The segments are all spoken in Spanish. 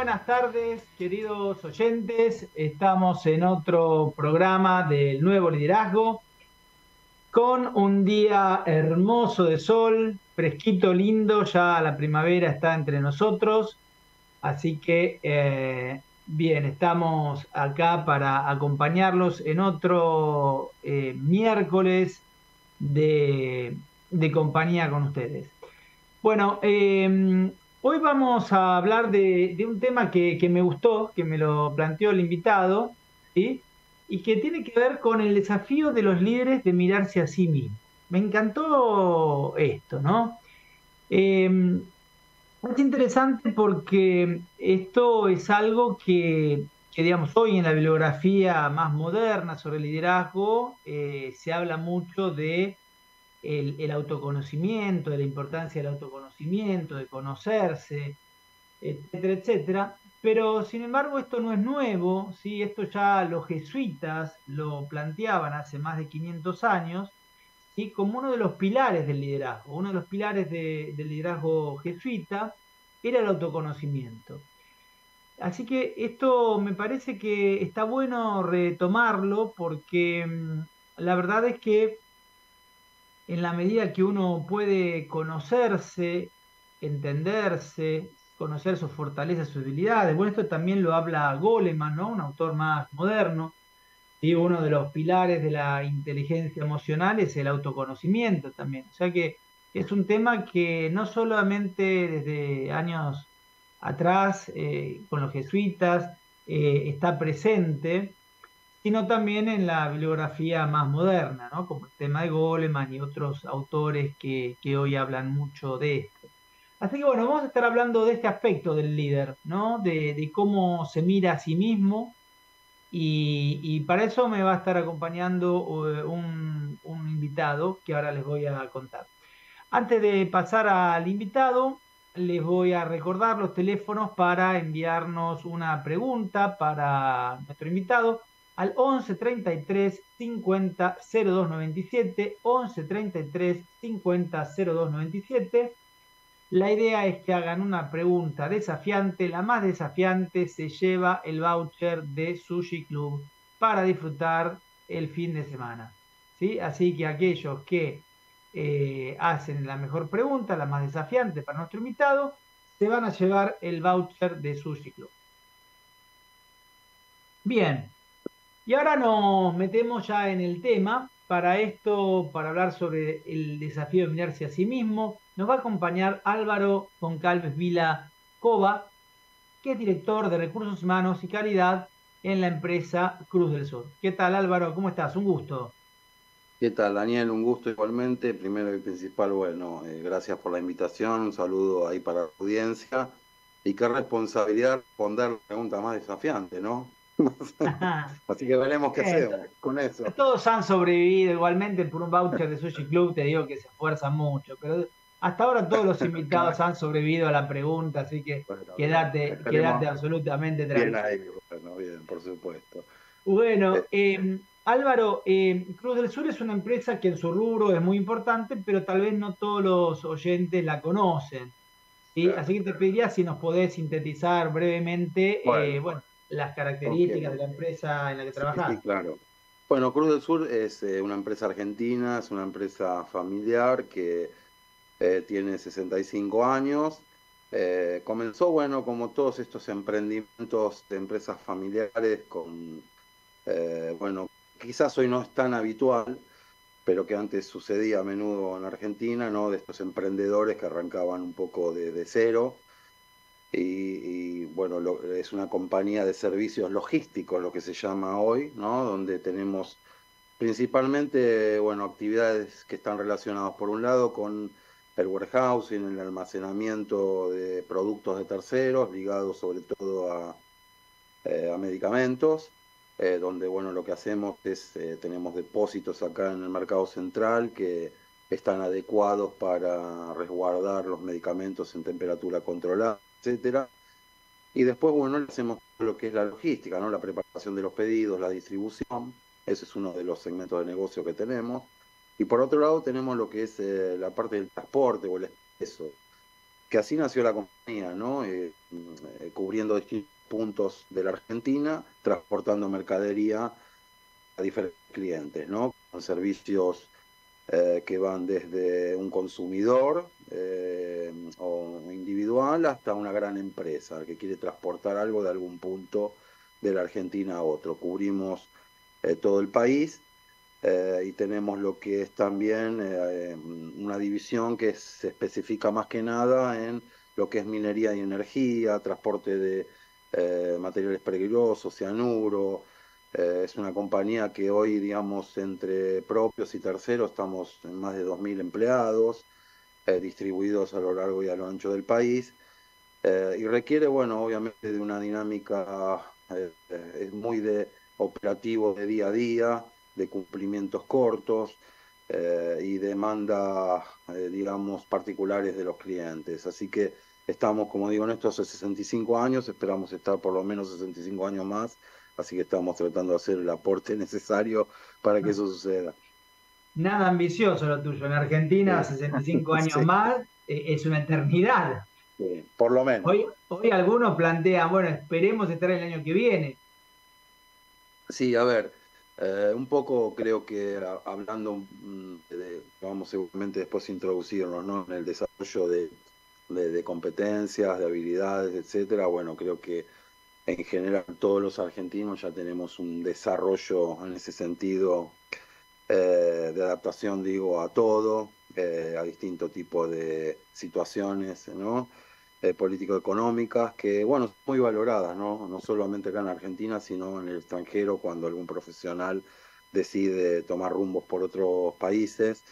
buenas tardes, queridos oyentes. Estamos en otro programa del Nuevo Liderazgo con un día hermoso de sol, fresquito, lindo. Ya la primavera está entre nosotros. Así que, bien, estamos acá para acompañarlos en otro miércoles de, de compañía con ustedes. Bueno, hoy vamos a hablar de un tema que me gustó, que me lo planteó el invitado, ¿sí? Y que tiene que ver con el desafío de los líderes de mirarse a sí mismos. Me encantó esto, ¿no? Eh, es interesante porque esto es algo digamos, hoy en la bibliografía más moderna sobre liderazgo se habla mucho de el autoconocimiento, de la importancia del autoconocimiento, de conocerse, etcétera, etcétera. Pero sin embargo esto no es nuevo, ¿sí? Esto ya los jesuitas lo planteaban hace más de 500 años, ¿sí? Como uno de los pilares del liderazgo. Uno de los pilares del liderazgo jesuita era el autoconocimiento. Así que esto me parece que está bueno retomarlo porque la verdad es que en la medida que uno puede conocerse, entenderse, conocer sus fortalezas, sus debilidades. Bueno, esto también lo habla Goleman, ¿no? Un autor más moderno. Y uno de los pilares de la inteligencia emocional es el autoconocimiento también. O sea que es un tema que no solamente desde años atrás, con los jesuitas, está presente, sino también en la bibliografía más moderna, ¿no? Como el tema de Goleman y otros autores que hoy hablan mucho de esto. Así que bueno, vamos a estar hablando de este aspecto del líder, ¿no? De cómo se mira a sí mismo y para eso me va a estar acompañando un invitado que ahora les voy a contar. Antes de pasar al invitado, les voy a recordar los teléfonos para enviarnos una pregunta para nuestro invitado al 11 33 50 02 97, 11 33 50 02 97. La idea es que hagan una pregunta desafiante. La más desafiante se lleva el voucher de Sushi Club para disfrutar el fin de semana. ¿Sí? Así que aquellos que hacen la mejor pregunta, la más desafiante para nuestro invitado, se van a llevar el voucher de Sushi Club. Bien, y ahora nos metemos ya en el tema. Para esto, para hablar sobre el desafío de mirarse a sí mismo, nos va a acompañar Álvaro Goncalves Vila Cova, que es director de Recursos Humanos y Calidad en la empresa Cruz del Sur. ¿Qué tal, Álvaro? ¿Cómo estás? Un gusto. ¿Qué tal, Daniel? Un gusto igualmente. Primero y principal, bueno, gracias por la invitación, un saludo ahí para la audiencia. Y qué responsabilidad responder la pregunta más desafiante, ¿no? Así que veremos qué Bien, hacemos con eso. todos han sobrevivido igualmente por un voucher de Sushi Club, te digo que se esfuerzan mucho, pero hasta ahora todos los invitados han sobrevivido a la pregunta, así que Bueno, bien, quédate esperemos absolutamente bien tranquilo. ahí. Bueno, bien, por supuesto. Bueno, Eh, Álvaro, Cruz del Sur es una empresa que en su rubro es muy importante, pero tal vez no todos los oyentes la conocen, ¿sí? claro. Así que te pediría si nos podés sintetizar brevemente, Bueno, bueno, las ok. características de la empresa en la que Sí, sí, trabajás. claro. Bueno, Cruz del Sur es una empresa argentina, es una empresa familiar que tiene 65 años. Comenzó, bueno, como todos estos emprendimientos de empresas familiares, bueno, quizás hoy no es tan habitual, pero que antes sucedía a menudo en Argentina, ¿no? De estos emprendedores que arrancaban un poco de cero. Bueno, es una compañía de servicios logísticos, lo que se llama hoy, ¿no? Donde tenemos principalmente, bueno, actividades que están relacionadas por un lado con el warehousing, el almacenamiento de productos de terceros, ligados sobre todo a medicamentos, donde, bueno, lo que hacemos es, tenemos depósitos acá en el mercado central que están adecuados para resguardar los medicamentos en temperatura controlada, etcétera. Y después, bueno, le hacemos lo que es la logística, ¿no? La preparación de los pedidos, la distribución. Ese es uno de los segmentos de negocio que tenemos. Y por otro lado tenemos lo que es la parte del transporte o el expreso. que así nació la compañía, ¿no? Cubriendo distintos puntos de la Argentina, transportando mercadería a diferentes clientes, ¿no? Con servicios que van desde un consumidor o individual hasta una gran empresa que quiere transportar algo de algún punto de la Argentina a otro. Cubrimos todo el país y tenemos lo que es también una división que se especifica más que nada en lo que es minería y energía, transporte de materiales peligrosos, cianuro. Es una compañía que hoy, digamos, entre propios y terceros estamos en más de 2.000 empleados, distribuidos a lo largo y a lo ancho del país. Y requiere, bueno, obviamente de una dinámica es muy de operativo de día a día, de cumplimientos cortos y demanda, digamos, particulares de los clientes. Así que estamos, como digo, en esto hace 65 años, esperamos estar por lo menos 65 años más, así que estamos tratando de hacer el aporte necesario para que eso suceda. Nada ambicioso lo tuyo. En Argentina, Sí, 65 años sí, más, es una eternidad. sí, por lo menos. Hoy algunos plantean, bueno, esperemos estar el año que viene. Sí, a ver, un poco creo que hablando vamos seguramente después a introducirnos, ¿no? En el desarrollo de competencias, de habilidades, etcétera. Bueno, creo que en general todos los argentinos ya tenemos un desarrollo en ese sentido de adaptación, digo, a todo, a distintos tipos de situaciones, ¿no? Político-económicas, que, bueno, son muy valoradas, ¿no? No solamente acá en Argentina, sino en el extranjero, cuando algún profesional decide tomar rumbos por otros países.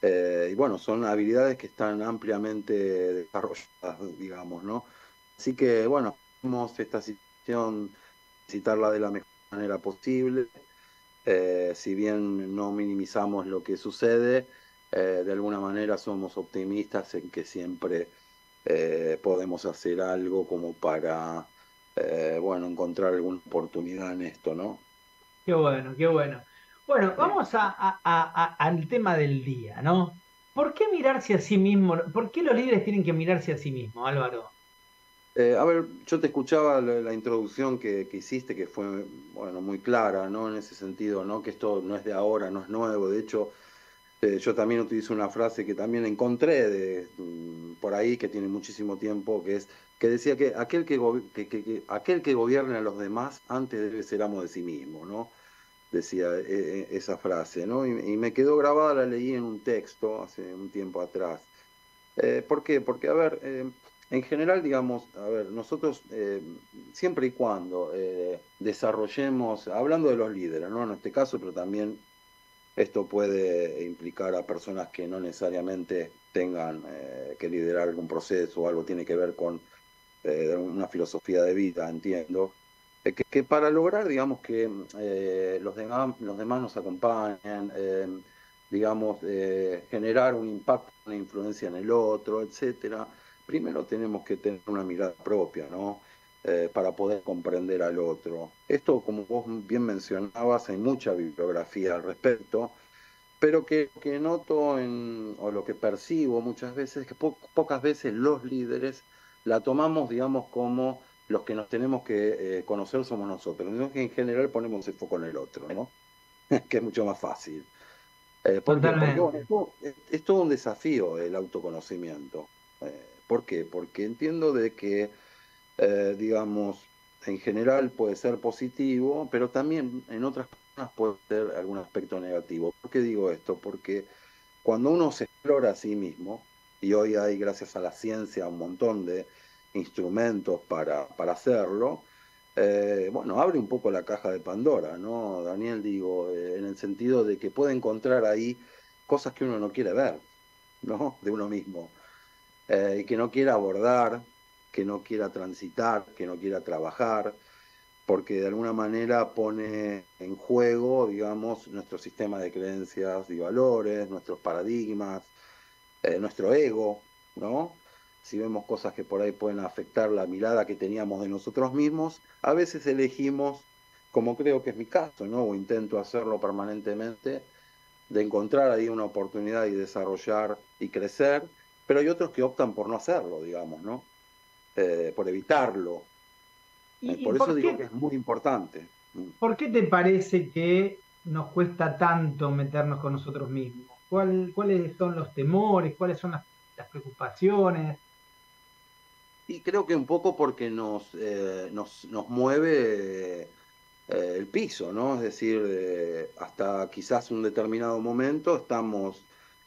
Y bueno, son habilidades que están ampliamente desarrolladas, digamos, ¿no? Así que, bueno, vamos esta situación, citarla de la mejor manera posible. Si bien no minimizamos lo que sucede, de alguna manera somos optimistas en que siempre podemos hacer algo como para, bueno, encontrar alguna oportunidad en esto, ¿no? Qué bueno, qué bueno. Bueno, Sí. vamos al tema del día, ¿no? ¿Por qué mirarse a sí mismo? ¿Por qué los líderes tienen que mirarse a sí mismos, Álvaro? A ver, yo te escuchaba la introducción que hiciste, que fue, bueno, muy clara, ¿no? En ese sentido, ¿no? Que esto no es de ahora, no es nuevo. De hecho, yo también utilizo una frase que también encontré por ahí, que tiene muchísimo tiempo, que decía que aquel que gobierne a los demás antes debe ser amo de sí mismo, ¿no? Decía esa frase, ¿no? Y me quedó grabada, la leí en un texto hace un tiempo atrás. ¿Por qué? Porque, a ver, en general, digamos, a ver, nosotros siempre y cuando desarrollemos, hablando de los líderes, ¿no? En este caso, pero también esto puede implicar a personas que no necesariamente tengan que liderar algún proceso o algo tiene que ver con una filosofía de vida, entiendo. Que para lograr, digamos, que los demás nos acompañen, digamos, generar un impacto, una influencia en el otro, etcétera, primero tenemos que tener una mirada propia, ¿no? Para poder comprender al otro. Esto, como vos bien mencionabas, hay mucha bibliografía al respecto, pero que noto o lo que percibo muchas veces es que pocas veces los líderes la tomamos, digamos, como los que nos tenemos que conocer somos nosotros. Entonces, que en general ponemos el foco en el otro, ¿no? Que es mucho más fácil. ¿Por qué? Porque bueno, Totalmente. es todo un desafío el autoconocimiento. ¿Por qué? Porque entiendo de que digamos, en general puede ser positivo, pero también en otras personas puede ser algún aspecto negativo. ¿Por qué digo esto? Porque cuando uno se explora a sí mismo, y hoy hay, gracias a la ciencia, un montón de instrumentos para hacerlo, bueno, abre un poco la caja de Pandora, ¿no, Daniel? Digo, en el sentido de que puede encontrar ahí cosas que uno no quiere ver, ¿no? De uno mismo y que no quiera abordar, que no quiera transitar, que no quiera trabajar, porque de alguna manera pone en juego, digamos, nuestro sistema de creencias y valores, nuestros paradigmas, nuestro ego, ¿no? Si vemos cosas que por ahí pueden afectar la mirada que teníamos de nosotros mismos, a veces elegimos, como creo que es mi caso, ¿no? O intento hacerlo permanentemente, de encontrar ahí una oportunidad y desarrollar y crecer, pero hay otros que optan por no hacerlo, digamos, ¿no? Por evitarlo. ¿Y Por eso digo que es muy importante. por qué te parece que nos cuesta tanto meternos con nosotros mismos? ¿Cuáles son los temores? ¿Cuáles son las preocupaciones? Y creo que un poco porque nos mueve el piso, ¿no? Es decir, hasta quizás un determinado momento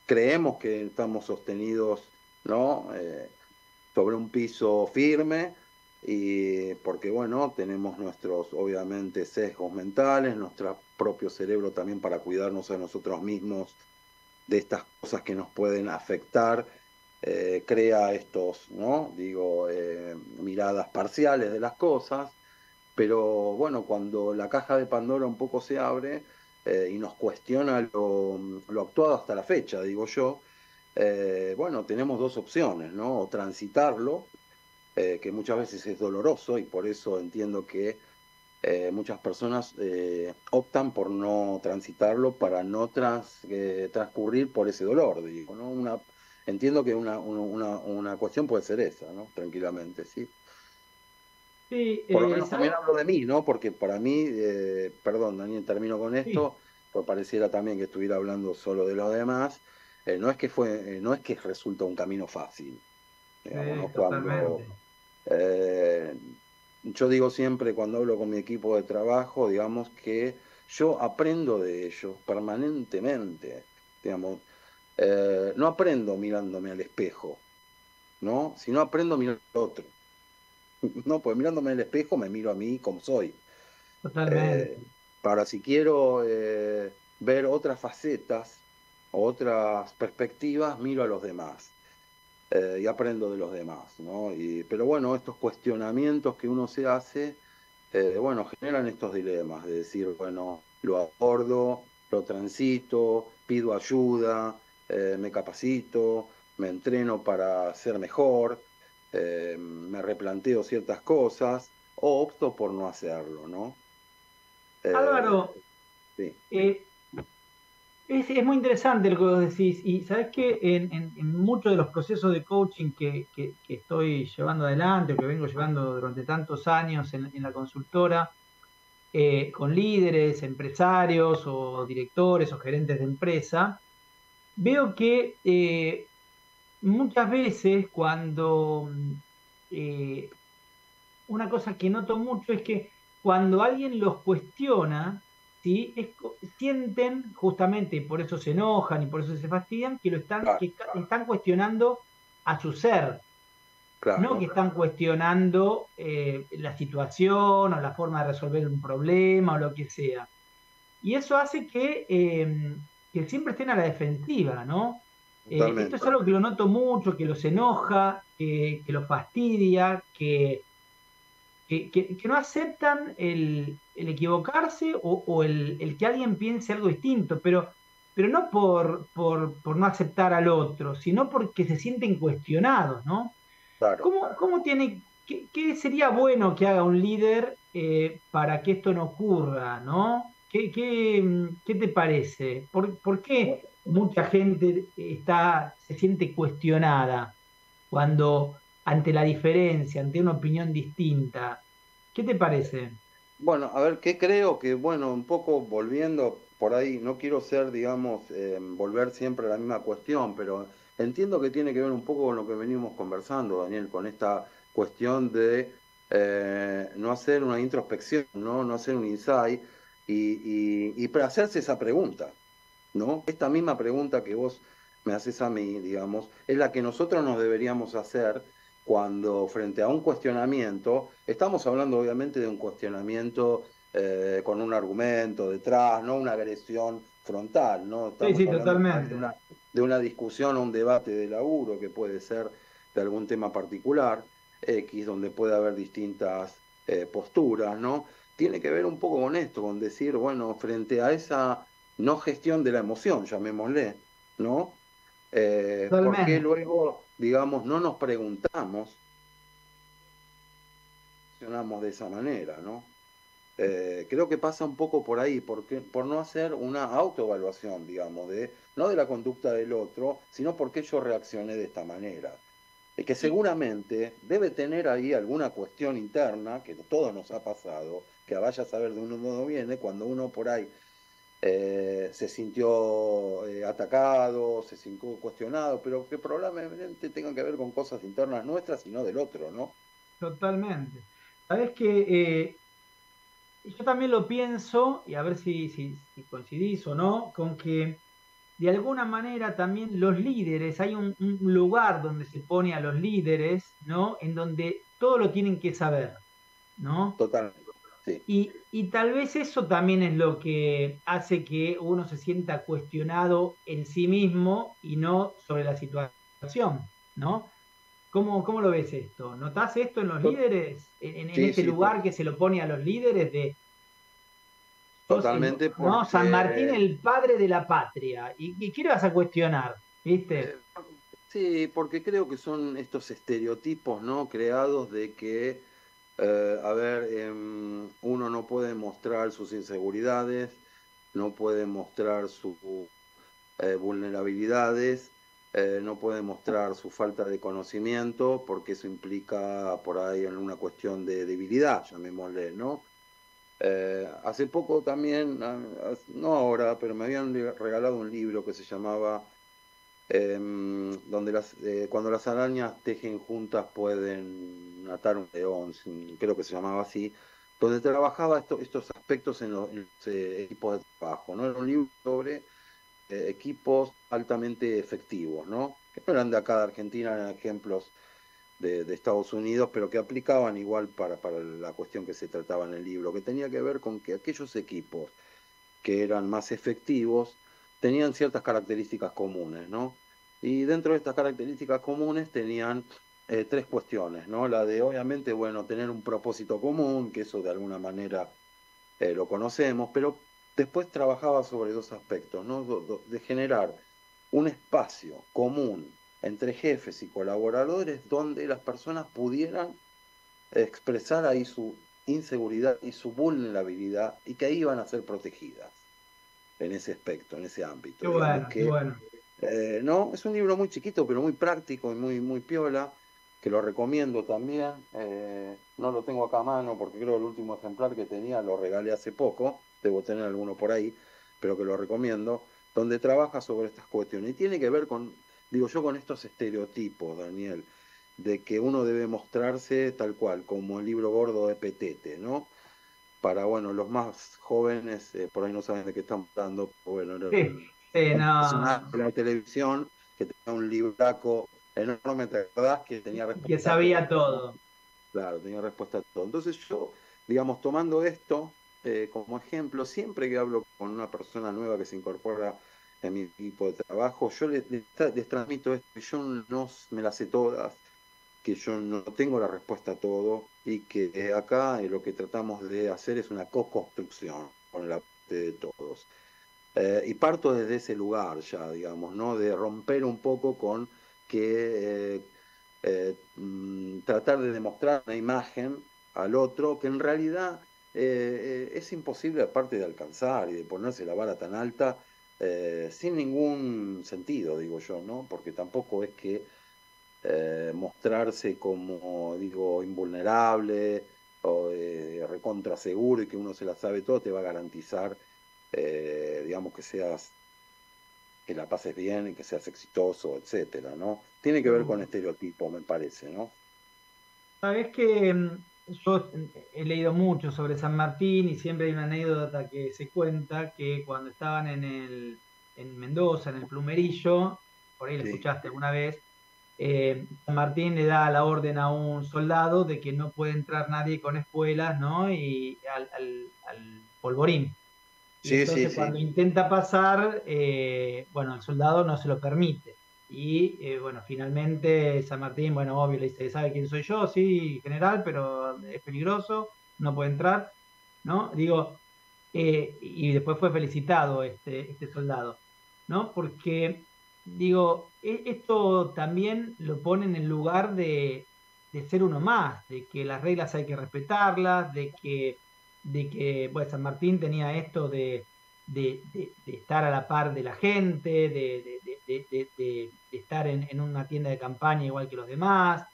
creemos que estamos sostenidos, ¿no? Sobre un piso firme y porque, bueno, tenemos nuestros, obviamente, sesgos mentales, nuestro propio cerebro también para cuidarnos a nosotros mismos de estas cosas que nos pueden afectar, crea estos, ¿no? Digo, miradas parciales de las cosas, pero bueno, cuando la caja de Pandora un poco se abre y nos cuestiona lo actuado hasta la fecha, digo yo, bueno, tenemos dos opciones, ¿no? O transitarlo, que muchas veces es doloroso y por eso entiendo que muchas personas optan por no transitarlo para no transcurrir por ese dolor, digo, ¿no? Entiendo que una cuestión puede ser esa, ¿no? Tranquilamente, ¿sí? Sí, Por lo menos también ¿sabes? hablo de mí, ¿no? Porque para mí, perdón, Daniel, termino con Sí, esto, pues pareciera también que estuviera hablando solo de los demás. No es que resulta un camino fácil, digamos, sí, ¿no? totalmente. Eh, yo digo siempre cuando hablo con mi equipo de trabajo, digamos que yo aprendo de ellos permanentemente, digamos, no aprendo mirándome al espejo, ¿no? Sino aprendo mirando al otro, ¿no? Pues mirándome al espejo me miro a mí como soy. Totalmente. Eh, para si quiero ver otras facetas, otras perspectivas, miro a los demás y aprendo de los demás, ¿no? Pero bueno, estos cuestionamientos que uno se hace, bueno, generan estos dilemas de decir, bueno, lo abordo, lo transito, pido ayuda, me capacito, me entreno para ser mejor, me replanteo ciertas cosas o opto por no hacerlo, ¿no? Eh, Álvaro, sí, eh, es muy interesante lo que vos decís, y sabés que en muchos de los procesos de coaching que estoy llevando adelante o que vengo llevando durante tantos años en la consultora, con líderes, empresarios o directores o gerentes de empresa, veo que muchas veces cuando eh, una cosa que noto mucho es que cuando alguien los cuestiona, ¿sí? Sienten justamente, y por eso se enojan y por eso se fastidian, claro, que están cuestionando a su ser, no que claro, están cuestionando la situación o la forma de resolver un problema o lo que sea. Y eso hace que siempre estén a la defensiva, ¿no? Esto es totalmente. algo que lo noto mucho, que los enoja, que los fastidia, que no aceptan el equivocarse o el que alguien piense algo distinto, pero no por no aceptar al otro, sino porque se sienten cuestionados, ¿no? Claro. ¿Cómo tiene, qué sería bueno que haga un líder para que esto no ocurra, ¿no? ¿Qué te parece? ¿Por qué mucha gente se siente cuestionada cuando ante la diferencia, ante una opinión distinta? ¿Qué te parece? Bueno, a ver, ¿qué creo? Que, bueno, un poco volviendo por ahí, no quiero ser, digamos, volver siempre a la misma cuestión, pero entiendo que tiene que ver un poco con lo que venimos conversando, Daniel, con esta cuestión de no hacer una introspección, ¿no? No hacer un insight y para hacerse esa pregunta, ¿no? Esta misma pregunta que vos me haces a mí, digamos, es la que nosotros nos deberíamos hacer cuando frente a un cuestionamiento, estamos hablando obviamente de un cuestionamiento con un argumento detrás, no una agresión frontal, ¿no? Sí, Estamos sí, hablando por ahí totalmente. de una discusión o un debate de laburo que puede ser de algún tema particular, X, donde puede haber distintas posturas, ¿no? Tiene que ver un poco con esto, con decir, bueno, frente a esa no gestión de la emoción, llamémosle, ¿no? ¿Por qué Totalmente. luego, digamos, no nos preguntamos, reaccionamos de esa manera, ¿no? Creo que pasa un poco por ahí, por no hacer una autoevaluación, digamos, no de la conducta del otro, sino por qué yo reaccioné de esta manera. Que seguramente debe tener ahí alguna cuestión interna, que a todos nos ha pasado, que vaya a saber de uno viene, cuando uno por ahí se sintió atacado, se sintió cuestionado, pero que probablemente tengan que ver con cosas internas nuestras y no del otro, ¿no? Totalmente. Sabes que yo también lo pienso, y a ver si coincidís o no, con que de alguna manera también los líderes, hay un lugar donde se pone a los líderes, ¿no? En donde todo lo tienen que saber, ¿no? Totalmente, sí, Y tal vez eso también es lo que hace que uno se sienta cuestionado en sí mismo y no sobre la situación, ¿no? ¿Cómo lo ves esto? ¿Notás esto en los líderes? En sí, este sí, lugar que se lo pone a los líderes de totalmente ¿no? San Martín, porque el padre de la patria. ¿Y qué le vas a cuestionar? ¿Viste? eh, sí, porque creo que son estos estereotipos, ¿no? Creados de que, a ver, uno no puede mostrar sus inseguridades, no puede mostrar sus vulnerabilidades, no puede mostrar su falta de conocimiento, porque eso implica por ahí en una cuestión de debilidad, llamémosle, ¿no? Hace poco también, no ahora, pero me habían regalado un libro que se llamaba donde cuando las arañas tejen juntas pueden atar un león, creo que se llamaba así, donde trabajaba estos aspectos en los equipos de trabajo, ¿no? Era un libro sobre equipos altamente efectivos, ¿no? Que no eran de acá de Argentina, eran ejemplos de Estados Unidos, pero que aplicaban igual para la cuestión que se trataba en el libro, que tenía que ver con que aquellos equipos que eran más efectivos tenían ciertas características comunes, ¿no? Y dentro de estas características comunes tenían tres cuestiones, ¿no? La de, obviamente, bueno, tener un propósito común, que eso de alguna manera lo conocemos, pero después trabajaba sobre dos aspectos, ¿no? De generar un espacio común entre jefes y colaboradores donde las personas pudieran expresar ahí su inseguridad y su vulnerabilidad y que ahí iban a ser protegidas en ese aspecto, en ese ámbito. Qué Digamos bueno, qué que bueno. no, es un libro muy chiquito, pero muy práctico y muy piola, que lo recomiendo también. No lo tengo acá a mano porque creo que el último ejemplar que tenía lo regalé hace poco, debo tener alguno por ahí, pero que lo recomiendo, donde trabaja sobre estas cuestiones. Y tiene que ver con, digo yo, con estos estereotipos, Daniel, de que uno debe mostrarse tal cual, como el libro gordo de Petete, ¿no? Para, bueno, los más jóvenes por ahí no saben de qué estamos hablando, pero bueno, era Sí, sí, un no. personaje de la televisión que tenía un libraco enorme, ¿te acordás? Que tenía Que respuesta a sabía todo, ¿no? todo. Claro, tenía respuesta a todo. Entonces yo, digamos, tomando esto como ejemplo, siempre que hablo con una persona nueva que se incorpora en mi equipo de trabajo, yo les transmito esto, que yo no me las sé todas, que yo no tengo la respuesta a todo y que acá lo que tratamos de hacer es una co-construcción con la parte de todos. Y parto desde ese lugar ya, digamos, ¿no? De romper un poco con que tratar de demostrar una imagen al otro que en realidad es imposible aparte de alcanzar y de ponerse la vara tan alta sin ningún sentido, digo yo, ¿no? Porque tampoco es que mostrarse como, digo, invulnerable o recontra seguro y que uno se la sabe todo, te va a garantizar, digamos, que la pases bien y que seas exitoso, etcétera, ¿no? Tiene que ver con Seguro. estereotipos, me parece, ¿no? Sabés que yo he leído mucho sobre San Martín y siempre hay una anécdota que se cuenta que cuando estaban en Mendoza, en el Plumerillo, por ahí la Sí, escuchaste alguna vez, San Martín le da la orden a un soldado de que no puede entrar nadie con espuelas, ¿no? Y al polvorín. Y sí, sí, entonces sí. cuando intenta pasar, bueno, el soldado no se lo permite. Y bueno, finalmente San Martín, bueno, obvio, le dice, ¿sabe quién soy yo? Sí, general, pero es peligroso, no puede entrar, ¿no? Digo, y después fue felicitado este soldado, ¿no? Porque, digo, esto también lo pone en el lugar de ser uno más, de que las reglas hay que respetarlas, de que pues, San Martín tenía esto de estar a la par de la gente, de estar en una tienda de campaña igual que los demás,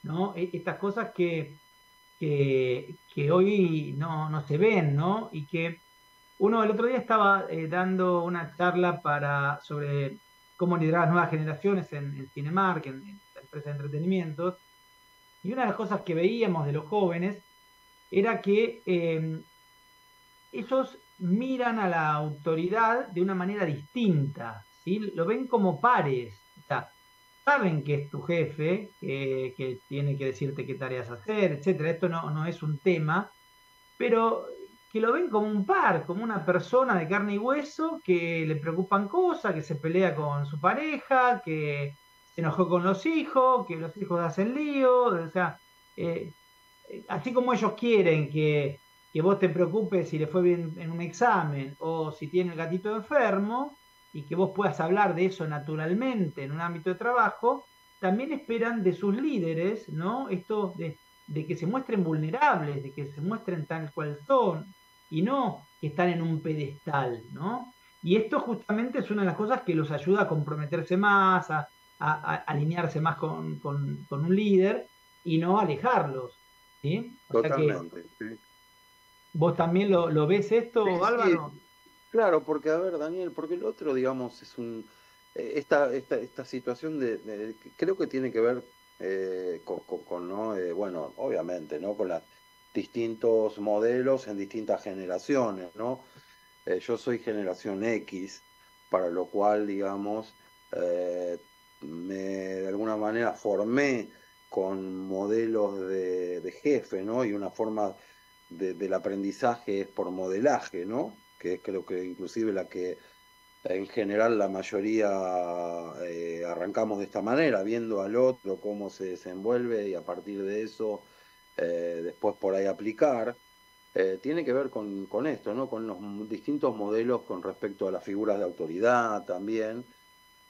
¿no? Estas cosas que hoy no se ven, ¿no? Y que uno el otro día estaba dando una charla sobre cómo liderar las nuevas generaciones en Cinemark, en la empresa de entretenimientos, y una de las cosas que veíamos de los jóvenes era que ellos miran a la autoridad de una manera distinta, ¿sí? Lo ven como pares, o sea, saben que es tu jefe, que tiene que decirte qué tareas hacer, etcétera. Esto no es un tema, pero que lo ven como un par, como una persona de carne y hueso, que le preocupan cosas, que se pelea con su pareja, que se enojó con los hijos, que los hijos hacen lío, o sea, eh, así como ellos quieren que vos te preocupes si le fue bien en un examen o si tiene el gatito enfermo y que vos puedas hablar de eso naturalmente en un ámbito de trabajo, también esperan de sus líderes, ¿no? Esto de que se muestren vulnerables, de que se muestren tal cual son y no que están en un pedestal, ¿no? Y esto justamente es una de las cosas que los ayuda a comprometerse más, a alinearse más con un líder y no alejarlos. ¿Sí? O sea que Totalmente. Sí, vos también lo ves esto, sí, sí, Álvaro. claro, porque a ver, Daniel, porque el otro, digamos, es esta situación que creo que tiene que ver ¿no? Bueno, obviamente, ¿no? Con los distintos modelos en distintas generaciones, ¿no? Yo soy generación X, para lo cual, digamos, eh, de alguna manera formé con modelos de jefe, ¿no? Y una forma del aprendizaje es por modelaje, ¿no? Que es creo que inclusive la que en general la mayoría arrancamos de esta manera, viendo al otro cómo se desenvuelve y a partir de eso después por ahí aplicar. Tiene que ver con esto, ¿no? Con los distintos modelos con respecto a las figuras de autoridad también,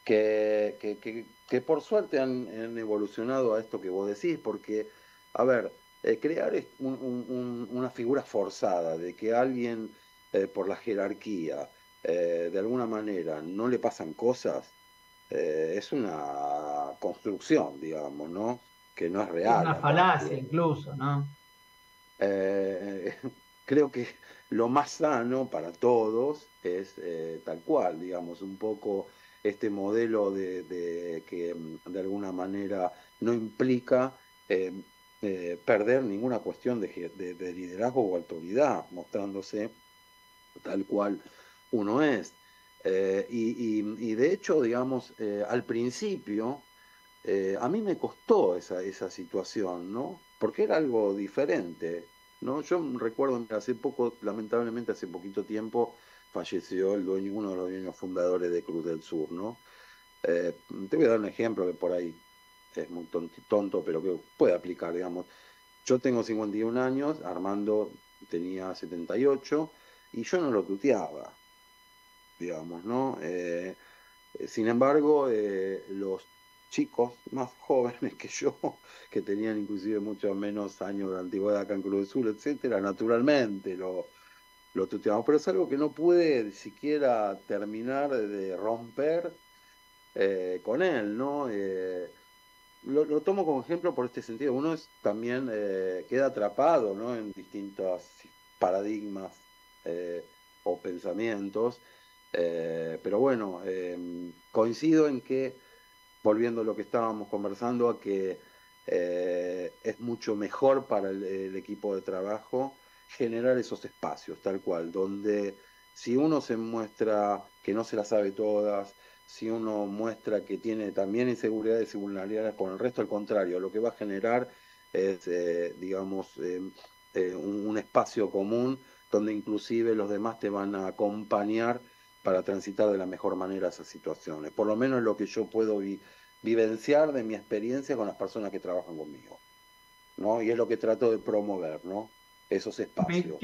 que por suerte han evolucionado a esto que vos decís, porque, a ver, crear una figura forzada de que alguien por la jerarquía, de alguna manera, no le pasan cosas, es una construcción, digamos, ¿no? Que no es Es real una falacia aparte. incluso, ¿no? Eh, creo que lo más sano para todos es tal cual, digamos, un poco este modelo de que de alguna manera no implica eh, perder ninguna cuestión de liderazgo o autoridad, mostrándose tal cual uno es. Y de hecho, digamos, al principio, a mí me costó esa situación, ¿no? Porque era algo diferente, ¿no? Yo recuerdo, mira, hace poco, lamentablemente hace poquito tiempo, falleció el dueño, uno de los dueños fundadores de Cruz del Sur, ¿no? Te voy a dar un ejemplo que por ahí es muy tonto, pero que puede aplicar, digamos. Yo tengo 51 años, Armando tenía 78 y yo no lo tuteaba, digamos, ¿no? Sin embargo, los chicos más jóvenes que yo, que tenían inclusive mucho menos años de antigüedad acá en Cruz del Sur, etcétera, naturalmente lo tuteamos, pero es algo que no pude siquiera terminar de romper con él, ¿no? Lo tomo como ejemplo por este sentido. Uno también queda atrapado, ¿no? En distintos paradigmas eh, o pensamientos. Pero bueno, coincido en que, volviendo a lo que estábamos conversando, a que es mucho mejor para el equipo de trabajo generar esos espacios, tal cual, donde si uno se muestra que no se las sabe todas, si uno muestra que tiene también inseguridades y vulnerabilidades con el resto, al contrario, lo que va a generar es, digamos, un espacio común donde inclusive los demás te van a acompañar para transitar de la mejor manera esas situaciones. Por lo menos lo que yo puedo vivenciar de mi experiencia con las personas que trabajan conmigo, ¿no? Y es lo que trato de promover, ¿no? Esos espacios.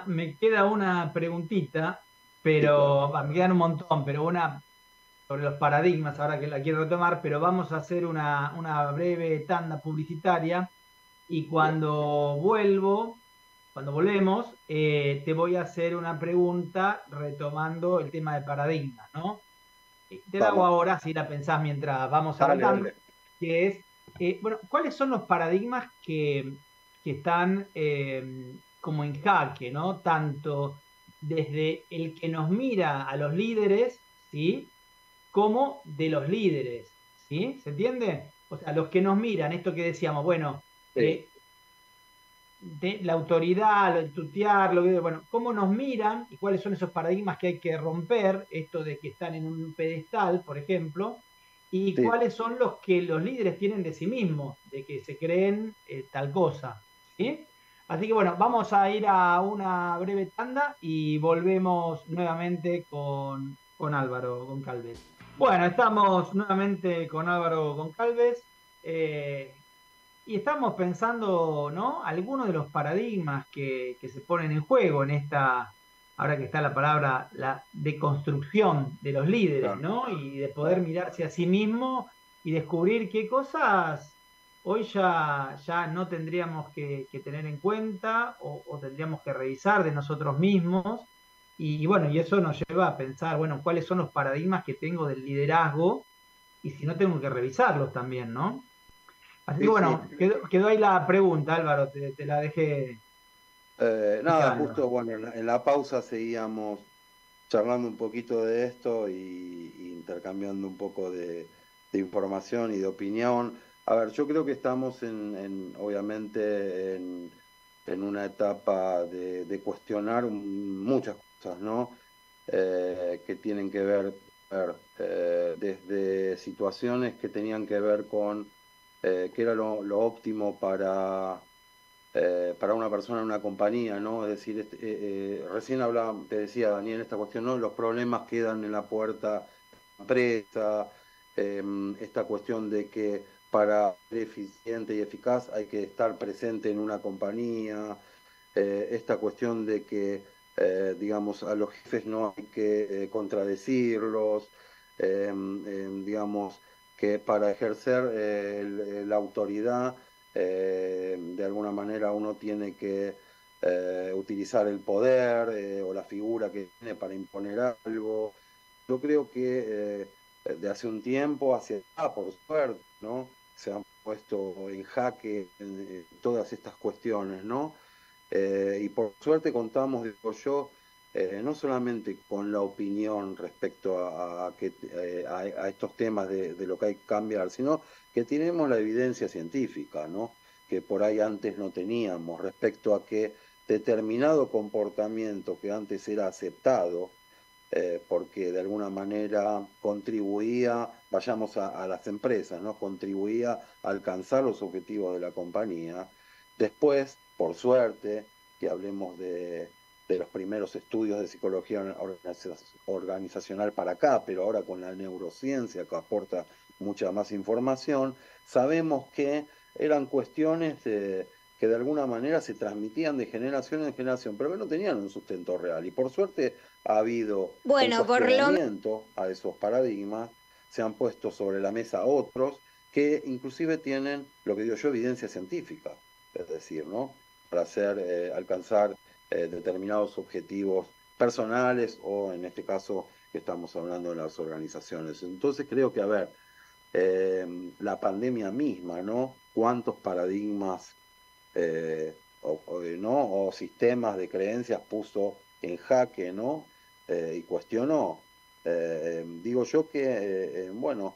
Me queda una preguntita, Sí, claro. pero me quedan un montón, pero una sobre los paradigmas, ahora que la quiero retomar, pero vamos a hacer una breve tanda publicitaria y Bien. cuando vuelvo cuando volvemos, te voy a hacer una pregunta retomando el tema de paradigmas, ¿no? Te la hago Vamos, ahora, si la pensás mientras vamos dale, arrancando, dale. que es, bueno, ¿cuáles son los paradigmas que están como en jaque, ¿no? Tanto desde el que nos mira a los líderes, ¿sí? Como de los líderes, ¿sí? ¿Se entiende? O sea, los que nos miran, esto que decíamos, bueno, Sí, de la autoridad, el tutear, bueno, cómo nos miran y cuáles son esos paradigmas que hay que romper, esto de que están en un pedestal, por ejemplo, y sí. cuáles son los que los líderes tienen de sí mismos, de que se creen tal cosa, ¿sí? Así que bueno, vamos a ir a una breve tanda y volvemos nuevamente con Álvaro Goncalves. Bueno, estamos nuevamente con Álvaro Goncalves. Y estamos pensando, ¿no? Algunos de los paradigmas que se ponen en juego en esta, ahora que está la palabra, la deconstrucción de los líderes, Claro. ¿no? Y de poder mirarse a sí mismo y descubrir qué cosas hoy ya no tendríamos que tener en cuenta o tendríamos que revisar de nosotros mismos. Y bueno, y eso nos lleva a pensar, bueno, cuáles son los paradigmas que tengo del liderazgo y si no tengo que revisarlos también, ¿no? Así que Sí, sí. bueno, quedó ahí la pregunta, Álvaro, te la dejé Nada, picando. justo, bueno, en la pausa seguíamos charlando un poquito de esto y intercambiando un poco de información y de opinión. A ver, yo creo que estamos obviamente, en una etapa de cuestionar muchas cosas, ¿no? Que tienen que ver, desde situaciones que tenían que ver con qué era lo óptimo para una persona en una compañía, ¿no? Es decir, recién hablaba, te decía Daniel, esta cuestión, ¿no? Los problemas quedan en la puerta de la empresa, esta cuestión de que para ser eficiente y eficaz hay que estar presente en una compañía, esta cuestión de que, digamos, a los jefes no hay que contradecirlos, digamos, que para ejercer la autoridad, de alguna manera uno tiene que utilizar el poder o la figura que tiene para imponer algo. Yo creo que de hace un tiempo hacia acá, por suerte, ¿no? Se han puesto en jaque todas estas cuestiones, ¿no? Y por suerte contamos, digo yo, no solamente con la opinión respecto a estos temas de lo que hay que cambiar, sino que tenemos la evidencia científica, ¿no? Que por ahí antes no teníamos respecto a que determinado comportamiento que antes era aceptado, porque de alguna manera contribuía, vayamos a las empresas, ¿no? Contribuía a alcanzar los objetivos de la compañía. Después, por suerte, que hablemos de los primeros estudios de psicología organizacional para acá, pero ahora con la neurociencia que aporta mucha más información, sabemos que eran cuestiones que de alguna manera se transmitían de generación en generación, pero que no tenían un sustento real. Y por suerte ha habido un Bueno, por lo menos, cuestionamiento a esos paradigmas, se han puesto sobre la mesa otros que inclusive tienen, lo que digo yo, evidencia científica, es decir, ¿no? Para alcanzar determinados objetivos personales o en este caso que estamos hablando de las organizaciones. Entonces creo que, a ver, la pandemia misma, ¿no? ¿Cuántos paradigmas ¿no? O sistemas de creencias puso en jaque, ¿no? Y cuestionó. Digo yo que, bueno,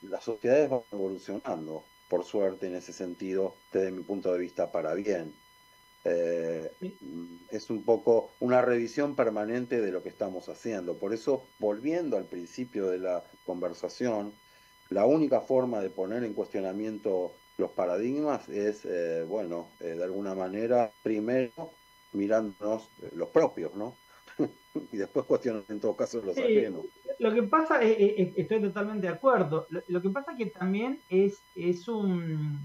las sociedades van evolucionando, por suerte, en ese sentido, desde mi punto de vista, para bien. Es un poco una revisión permanente de lo que estamos haciendo. Por eso, volviendo al principio de la conversación, la única forma de poner en cuestionamiento los paradigmas es, bueno, de alguna manera, primero mirándonos los propios, ¿no? Y después cuestionar en todo caso los Sí, ajenos. lo que pasa, estoy totalmente de acuerdo. Lo que pasa que también es un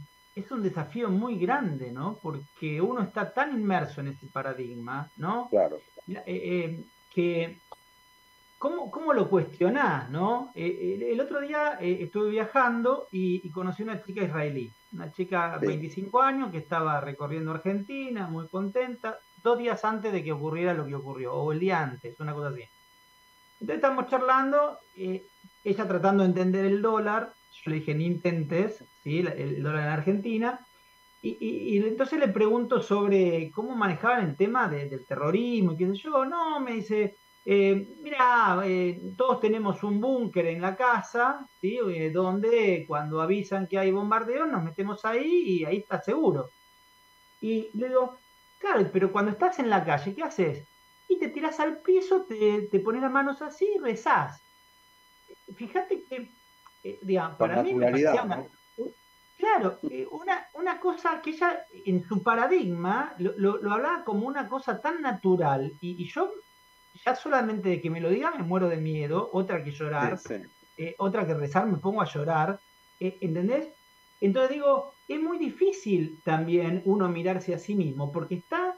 desafío muy grande, ¿no? Porque uno está tan inmerso en ese paradigma, ¿no? Claro, Mira, que ¿cómo lo cuestionás, no? El otro día estuve viajando y conocí una chica israelí. una chica de Sí, 25 años que estaba recorriendo Argentina, muy contenta, 2 días antes de que ocurriera lo que ocurrió, o el día antes, una cosa así. Entonces estamos charlando, ella tratando de entender el dólar, yo le dije, ni intentes, ¿sí? El dólar en Argentina, y entonces le pregunto sobre cómo manejaban el tema del terrorismo, y qué sé yo. No, me dice, mira, todos tenemos un búnker en la casa, ¿sí? Donde cuando avisan que hay bombardeo nos metemos ahí y ahí está seguro. Y le digo, claro, pero cuando estás en la calle, ¿qué haces? Y te tiras al piso, te pones las manos así y rezás. Fíjate que, digamos, con para mí me parecía naturalidad, ¿no? claro, una cosa que ella en su paradigma lo hablaba como una cosa tan natural y yo ya solamente de que me lo diga me muero de miedo, otra que Sí, llorar, sí. otra que rezar, me pongo a llorar, ¿entendés? Entonces digo, es muy difícil también uno mirarse a sí mismo porque está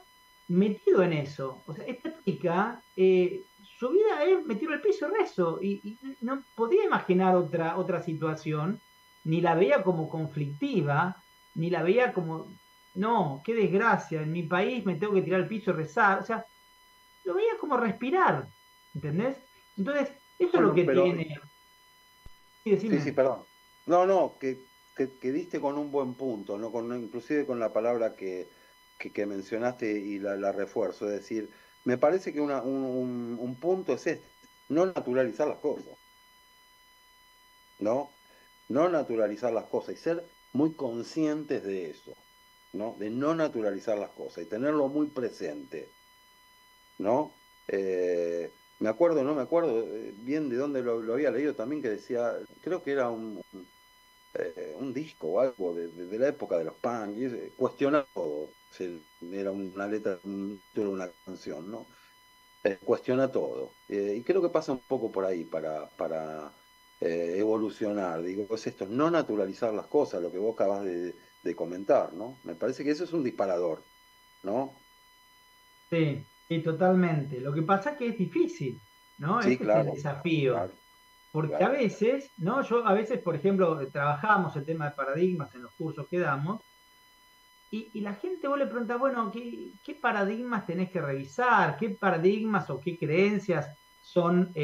metido en eso. O sea, esta chica, su vida es me tiro al piso y rezo y no podía imaginar otra situación, ni la veía como conflictiva, ni la veía como, no, qué desgracia, en mi país me tengo que tirar al piso y rezar. O sea, lo veía como respirar, ¿entendés? Entonces, eso es lo Bueno, que pero tiene. Sí, sí, sí, decime. perdón. No, no, que diste con un buen punto, ¿no? Inclusive con la palabra que mencionaste y la refuerzo. Es decir, me parece que un punto es este, no naturalizar las cosas, ¿no? No naturalizar las cosas y ser muy conscientes de eso, ¿no? De no naturalizar las cosas y tenerlo muy presente, ¿no? Me acuerdo, no me acuerdo bien de dónde lo había leído también, que decía, creo que era un disco o algo de la época de los punk, y cuestionar todo. Era una letra, un título de una canción, ¿no? Cuestiona todo. Y creo que pasa un poco por ahí para evolucionar. Digo, es esto, no naturalizar las cosas, lo que vos acabas de comentar, ¿no? Me parece que eso es un disparador, ¿no? Sí, sí, totalmente. Lo que pasa es que es difícil, ¿no? Sí, Ese es el claro, desafío. claro, Porque a claro. veces, ¿no? Yo a veces, por ejemplo, trabajamos el tema de paradigmas en los cursos que damos, y la gente vos le preguntas, bueno, ¿qué paradigmas tenés que revisar? ¿Qué paradigmas o qué creencias son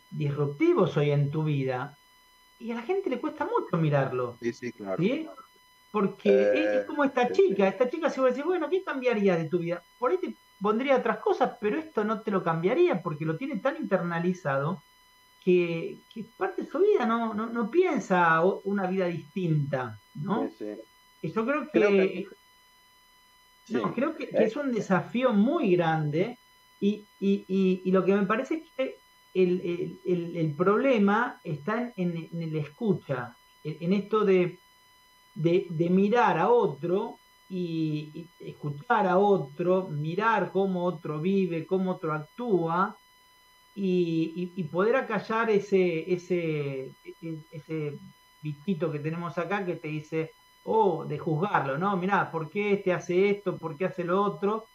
disruptivos hoy en tu vida? Y a la gente le cuesta mucho mirarlo, Sí, sí, claro. ¿sí? Porque es Eh, como sí, sí. esta chica se va a decir, bueno, ¿qué cambiaría de tu vida? Por ahí te pondría otras cosas, pero esto no te lo cambiaría porque lo tiene tan internalizado que parte de su vida no piensa una vida distinta, Sí, ¿no? sí. Y yo creo Creo que, que, no, sí. que es un desafío muy grande y lo que me parece es que el problema está en el escucha, en esto de mirar a otro y escuchar a otro, mirar cómo otro vive, cómo otro actúa y poder acallar ese bichito que tenemos acá que te dice, oh, de juzgarlo, ¿no? Mirá, ¿por qué este hace esto? ¿Por qué hace lo otro?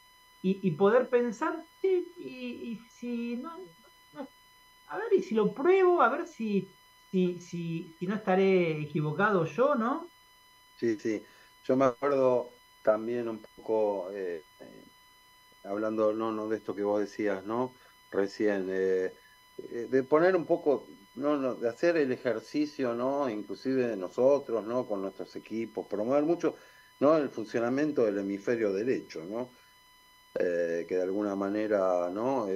Y poder pensar, sí, y si no, a ver, y si lo pruebo, a ver si no estaré equivocado yo, ¿no? Sí, sí. Yo me acuerdo también un poco, hablando no de esto que vos decías, ¿no? Recién, de poner un poco, no, de hacer el ejercicio, ¿no? Inclusive de nosotros, ¿no? Con nuestros equipos, promover mucho, ¿no? El funcionamiento del hemisferio derecho, ¿no? Que de alguna manera, ¿no?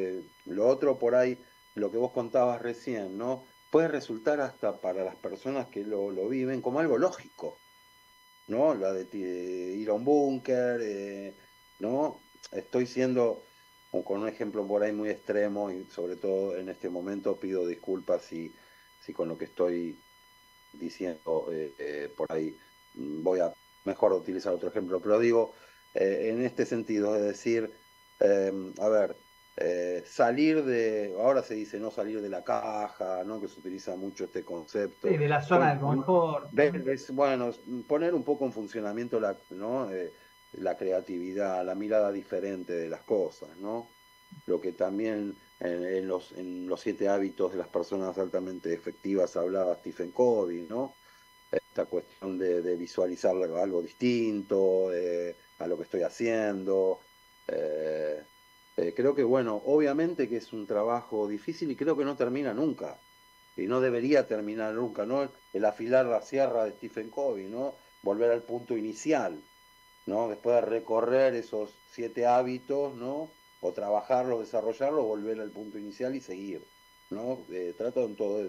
Lo otro por ahí, lo que vos contabas recién, ¿no? Puede resultar hasta para las personas que lo viven como algo lógico, ¿no? La de ir a un búnker, ¿no? Estoy siendo, con un ejemplo por ahí muy extremo y sobre todo en este momento pido disculpas si con lo que estoy diciendo por ahí voy a mejor utilizar otro ejemplo, pero digo, en este sentido, es decir, eh, a ver, salir ahora se dice no salir de la caja, ¿no? Que se utiliza mucho este Sí, concepto. de la zona Bueno, de confort. bueno, poner un poco en funcionamiento ¿no? La creatividad, la mirada diferente de las cosas, ¿no? Lo que también en los 7 hábitos de las personas altamente efectivas hablaba Stephen Covey, ¿no? esta cuestión de visualizar algo distinto a lo que estoy haciendo. Eh, Creo que, bueno, obviamente que es un trabajo difícil y creo que no termina nunca. Y no debería terminar nunca, ¿no? El afilar la sierra de Stephen Covey, ¿no? Volver al punto inicial, ¿no? Después de recorrer esos 7 hábitos, ¿no? O trabajarlos, desarrollarlos, volver al punto inicial y seguir, ¿no? Trato en todo.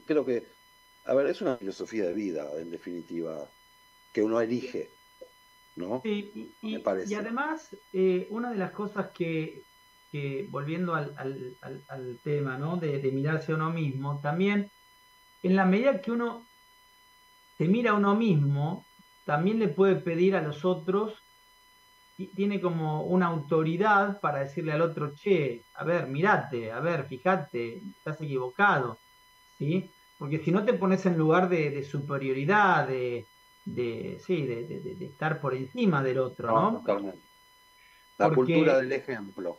Creo que, a ver, es una filosofía de vida, en definitiva, que uno elige, ¿no? Sí, Me y parece. además, una de las cosas volviendo al tema, ¿no? De mirarse a uno mismo, también en la medida que uno se mira a uno mismo, también le puede pedir a los otros, y tiene como una autoridad para decirle al otro, che, a ver, mirate, a ver, fíjate, estás equivocado, ¿sí? Porque si no te pones en lugar de superioridad, sí, de estar por encima del otro, No, ¿no? totalmente. La cultura Porque del ejemplo.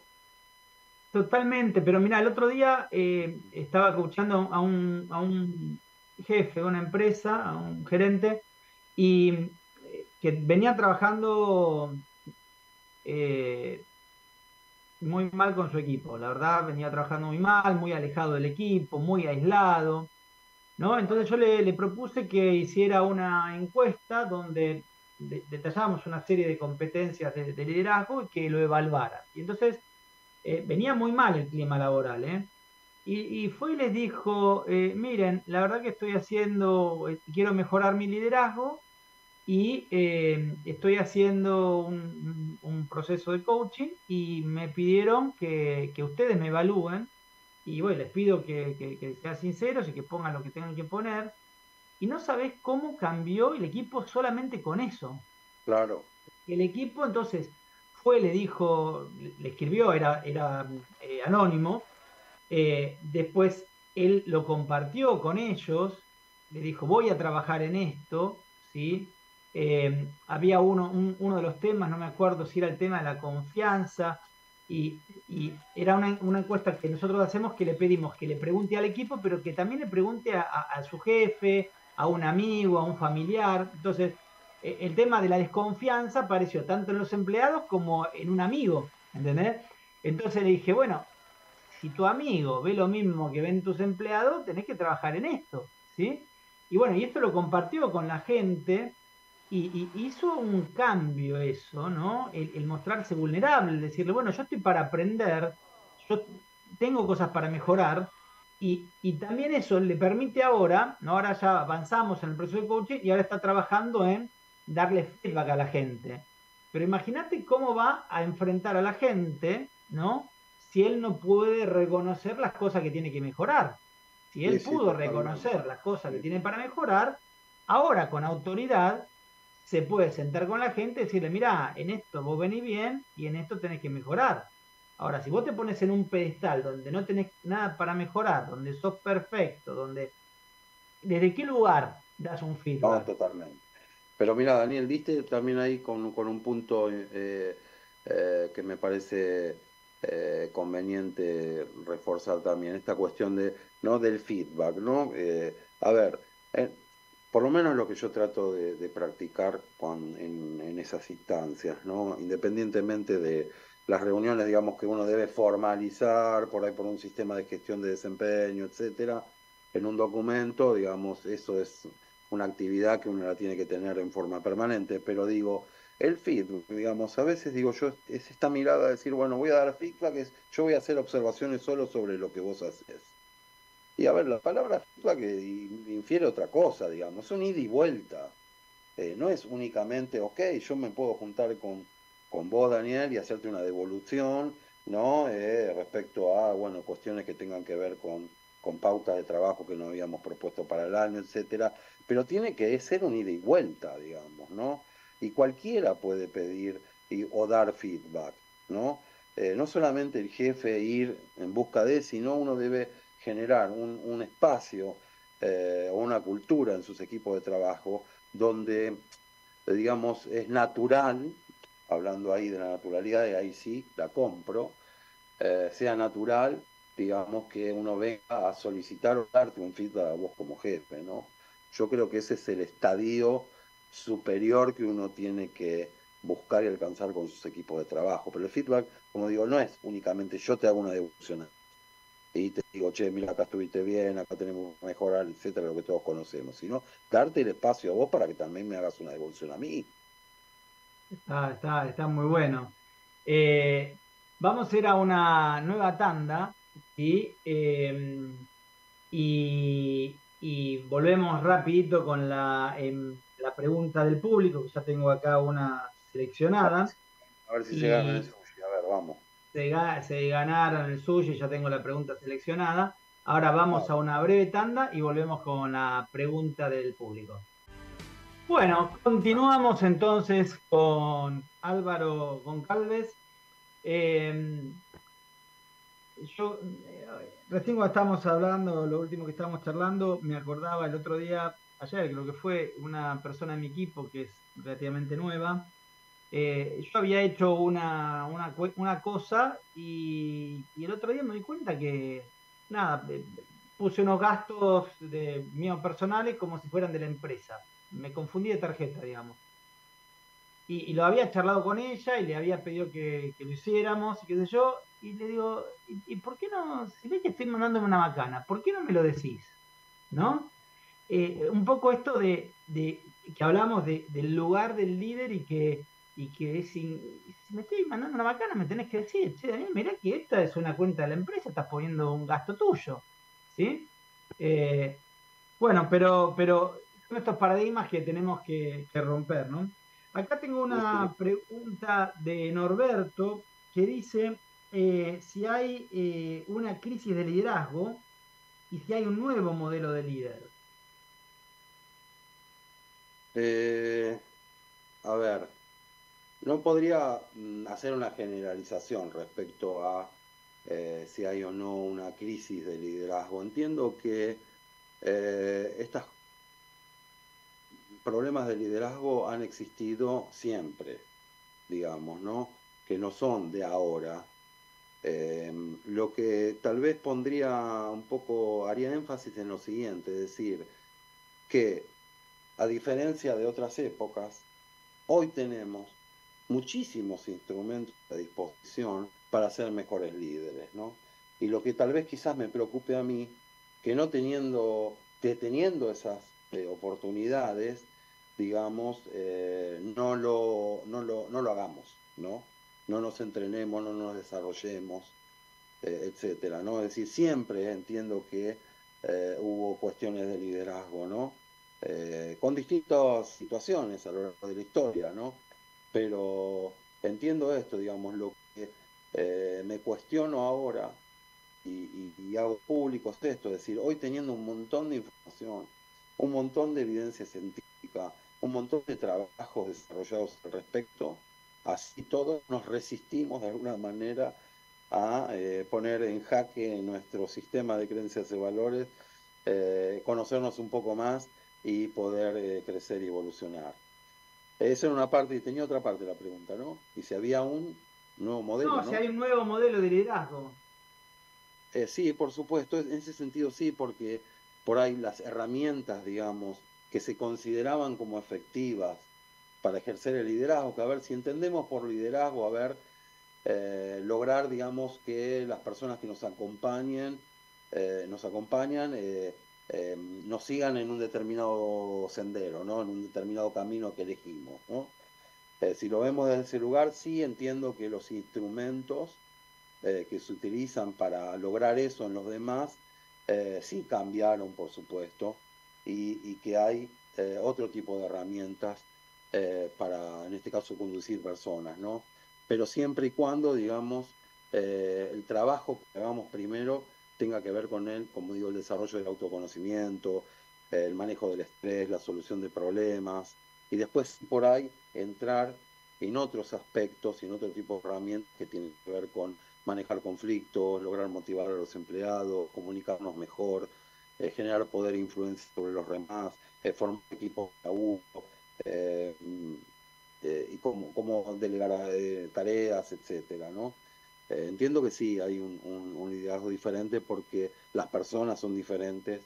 totalmente, pero mira, el otro día estaba escuchando a un jefe de una empresa, a un gerente, y que venía trabajando eh, muy mal con su equipo. La verdad, venía trabajando muy mal, muy alejado del equipo, muy aislado, ¿no? Entonces yo le propuse que hiciera una encuesta donde detallamos una serie de competencias de liderazgo y que lo evaluara. Y entonces venía muy mal el clima laboral, ¿eh? Y fue y les dijo, miren, la verdad que estoy haciendo, quiero mejorar mi liderazgo y estoy haciendo un proceso de coaching y me pidieron que ustedes me evalúen y bueno, les pido que sean sinceros y que pongan lo que tengan que poner. Y no sabés cómo cambió el equipo solamente con eso. Claro. El equipo entonces fue, le dijo, le escribió, era anónimo, después él lo compartió con ellos, le dijo, voy a trabajar en esto, ¿sí? Había uno de los temas, no me acuerdo si era el tema de la confianza, y era una encuesta que nosotros hacemos que le pedimos que le pregunte al equipo, pero que también le pregunte a su jefe, a un amigo, a un familiar. Entonces, el tema de la desconfianza apareció tanto en los empleados como en un amigo, ¿entendés? Entonces le dije, bueno, si tu amigo ve lo mismo que ven tus empleados, tenés que trabajar en esto, ¿sí? Y bueno, y esto lo compartió con la gente y hizo un cambio eso, ¿no? El mostrarse vulnerable, el decirle, bueno, yo estoy para aprender, yo tengo cosas para mejorar, y también eso le permite ahora, ¿no? Ahora ya avanzamos en el proceso de coaching y ahora está trabajando en darle feedback a la gente. Pero imagínate cómo va a enfrentar a la gente, ¿no? Si él no puede reconocer las cosas que tiene que mejorar. Si Sí, él sí, pudo totalmente. reconocer las cosas que Sí, tiene sí. para mejorar, ahora con autoridad se puede sentar con la gente y decirle, mira, en esto vos venís bien y en esto tenés que mejorar. Ahora, si vos te pones en un pedestal donde no tenés nada para mejorar, donde sos perfecto, ¿desde qué lugar das un No, feedback? totalmente. Pero mira, Daniel, diste también ahí con un punto que me parece conveniente reforzar también, esta cuestión ¿no? del feedback, ¿no? A ver, por lo menos lo que yo trato de practicar en esas instancias, ¿no? Independientemente de las reuniones, digamos, que uno debe formalizar por ahí por un sistema de gestión de desempeño, etcétera, en un documento, digamos, eso es una actividad que uno la tiene que tener en forma permanente, pero digo, el feedback, digamos, a veces digo yo, es esta mirada de decir, bueno, voy a dar feedback, yo voy a hacer observaciones solo sobre lo que vos haces. Y a ver, la palabra feedback infiere otra cosa, digamos, es un ida y vuelta. No es únicamente, ok, yo me puedo juntar con vos, Daniel, y hacerte una devolución, ¿no? Respecto a, bueno, cuestiones que tengan que ver con pautas de trabajo que nos habíamos propuesto para el año, etcétera. Pero tiene que ser un ida y vuelta, digamos, ¿no? Y cualquiera puede pedir o dar feedback, ¿no? No solamente el jefe ir en busca de, sino uno debe generar un espacio o una cultura en sus equipos de trabajo donde, digamos, es natural, hablando ahí de la naturalidad, y ahí sí la compro, sea natural, digamos, que uno venga a solicitar o darte un feedback a vos como jefe, ¿no? Yo creo que ese es el estadio superior que uno tiene que buscar y alcanzar con sus equipos de trabajo. Pero el feedback, como digo, no es únicamente yo te hago una devolución y te digo, che, mira, acá estuviste bien, acá tenemos que mejorar, etcétera, lo que todos conocemos, sino darte el espacio a vos para que también me hagas una devolución a mí. Está muy bueno. Eh, Vamos a ir a una nueva tanda, ¿sí? Y volvemos rapidito con la pregunta del público, que ya tengo acá una seleccionada. A ver si se ganan el Y sushi, a ver, vamos. se ganaron el sushi, ya tengo la pregunta seleccionada. Ahora Ah, vamos a una breve tanda y volvemos con la pregunta del público. Bueno, continuamos entonces con Álvaro Goncalves. Eh, Recién cuando estábamos hablando, lo último que estábamos charlando, me acordaba el otro día, ayer creo que fue, una persona en mi equipo que es relativamente nueva. Yo había hecho una cosa y el otro día me di cuenta que, nada, puse unos gastos míos personales como si fueran de la empresa. Me confundí de tarjeta, digamos. Y lo había charlado con ella y le había pedido que lo hiciéramos y qué sé yo. Y le digo, ¿y por qué no? Si ves que estoy mandándome una macana, ¿por qué no me lo decís? ¿No? Un poco esto de que hablamos del lugar del líder y que si me estoy mandando una macana me tenés que decir, che, Daniel, mirá que esta es una cuenta de la empresa, estás poniendo un gasto tuyo. ¿Sí? Eh, bueno, pero son estos paradigmas que tenemos que romper, ¿no? Acá tengo sí, sí. una pregunta de Norberto que dice si hay una crisis de liderazgo y si hay un nuevo modelo de líder. Eh, a ver, no podría hacer una generalización respecto a si hay o no una crisis de liderazgo. Entiendo que estos problemas de liderazgo han existido siempre, digamos, ¿no? Que no son de ahora. Eh, lo que tal vez pondría un poco, haría énfasis en lo siguiente, es decir, que a diferencia de otras épocas, hoy tenemos muchísimos instrumentos a disposición para ser mejores líderes, ¿no? Y lo que tal vez quizás me preocupe a mí, que no deteniendo esas oportunidades, digamos, no lo hagamos, ¿no? No nos entrenemos, no nos desarrollemos, etcétera, ¿no? Es decir, siempre entiendo que hubo cuestiones de liderazgo, ¿no? Con distintas situaciones a lo largo de la historia, ¿no? Pero entiendo esto, digamos, lo que me cuestiono ahora y hago público es esto, es decir, hoy teniendo un montón de información, un montón de evidencia científica, un montón de trabajos desarrollados al respecto, así todos nos resistimos de alguna manera a poner en jaque nuestro sistema de creencias y valores, conocernos un poco más y poder crecer y evolucionar. Esa era una parte, y tenía otra parte de la pregunta, ¿no? Y si había un nuevo modelo, No, si ¿no? hay un nuevo modelo de liderazgo. Sí, por supuesto, en ese sentido sí, porque por ahí las herramientas, digamos, que se consideraban como efectivas para ejercer el liderazgo, que a ver si entendemos por liderazgo, a ver, lograr, digamos, que las personas que nos acompañan, nos sigan en un determinado sendero, ¿no? En un determinado camino que elegimos, ¿no? Si lo vemos desde ese lugar, sí entiendo que los instrumentos que se utilizan para lograr eso en los demás, sí cambiaron, por supuesto, y que hay otro tipo de herramientas para, en este caso, conducir personas, ¿no? Pero siempre y cuando, digamos, el trabajo que hagamos primero tenga que ver con él, como digo, el desarrollo del autoconocimiento, el manejo del estrés, la solución de problemas, y después por ahí entrar en otros aspectos y en otro tipo de herramientas que tienen que ver con manejar conflictos, lograr motivar a los empleados, comunicarnos mejor, generar poder e influencia sobre los demás, formar equipos a uno, eh, y cómo delegar tareas, etcétera, ¿no? Entiendo que sí, hay un liderazgo diferente porque las personas son diferentes